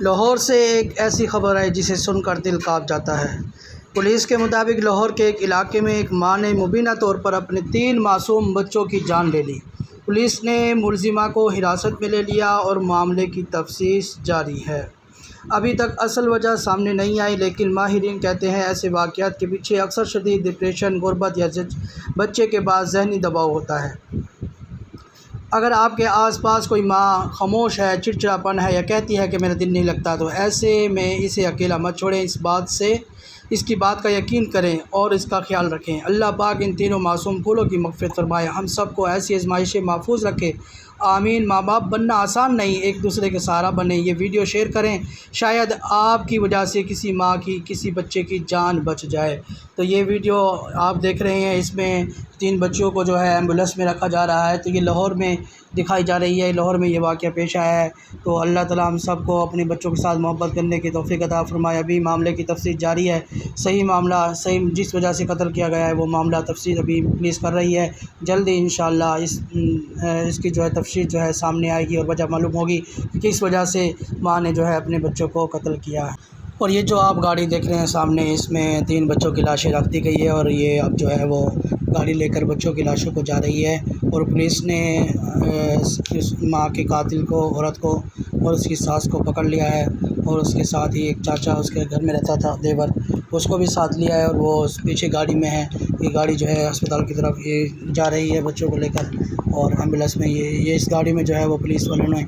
لاہور سے ایک ایسی خبر ہے جسے سن کر دل کانپ جاتا ہے۔ پولیس کے مطابق لاہور کے ایک علاقے میں ایک ماں نے مبینہ طور پر اپنے 3 معصوم بچوں کی جان لے لی۔ پولیس نے ملزمہ کو حراست میں لے لیا اور معاملے کی تفتیش جاری ہے۔ ابھی تک اصل وجہ سامنے نہیں آئی، لیکن ماہرین کہتے ہیں ایسے واقعات کے پیچھے اکثر شدید ڈپریشن، غربت یا بچے کے بعد ذہنی دباؤ ہوتا ہے۔ اگر آپ کے آس پاس کوئی ماں خاموش ہے، چڑچڑاپن ہے یا کہتی ہے کہ میرا دل نہیں لگتا، تو ایسے میں اسے اکیلا مت چھوڑیں۔ اس کی بات کا یقین کریں اور اس کا خیال رکھیں۔ اللہ پاک ان تینوں معصوم پھولوں کی مغفرت فرمائے، ہم سب کو ایسی آزمائشیں محفوظ رکھے، آمین۔ ماں باپ بننا آسان نہیں، ایک دوسرے کے سہارا بنیں۔ یہ ویڈیو شیئر کریں، شاید آپ کی وجہ سے کسی ماں کی، کسی بچے کی جان بچ جائے۔ تو یہ ویڈیو آپ دیکھ رہے ہیں، اس میں 3 بچوں کو جو ہے ایمبولینس میں رکھا جا رہا ہے، تو یہ لاہور میں دکھائی جا رہی ہے، لاہور میں یہ واقعہ پیش آیا ہے۔ تو اللہ تعالیٰ ہم سب کو اپنے بچوں کے ساتھ محبت کرنے کی توفیق عطا فرمائے۔ ابھی معاملے کی تفتیش جاری ہے، صحیح جس وجہ سے قتل کیا گیا ہے وہ معاملہ تفتیش ابھی پولیس کر رہی ہے۔ جلدی انشاءاللہ اس کی جو ہے تفتیش جو ہے سامنے آئے گی اور وجہ معلوم ہوگی کہ کس وجہ سے ماں نے جو ہے اپنے بچوں کو قتل کیا ہے۔ اور یہ جو آپ گاڑی دیکھ رہے ہیں سامنے، اس میں 3 بچوں کی لاشیں رکھ دی گئی ہے، اور یہ اب جو ہے وہ گاڑی لے کر بچوں کی لاشوں کو جا رہی ہے۔ اور پولیس نے اس ماں کے قاتل کو، عورت کو اور اس کی ساس کو پکڑ لیا ہے، اور اس کے ساتھ ہی ایک چاچا اس کے گھر میں رہتا تھا، دیور، اس کو بھی ساتھ لیا ہے، اور وہ پیچھے گاڑی میں ہے۔ یہ گاڑی جو ہے ہسپتال کی طرف یہ جا رہی ہے بچوں کو لے کر، اور ایمبولینس میں یہ اس گاڑی میں جو ہے وہ پولیس والوں نے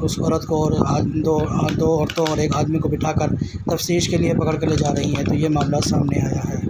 اس عورت کو اور دو عورتوں اور ایک آدمی کو بٹھا کر تفتیش کے لیے پکڑ کے لے جا رہی ہیں۔ تو یہ معاملہ سامنے آیا ہے۔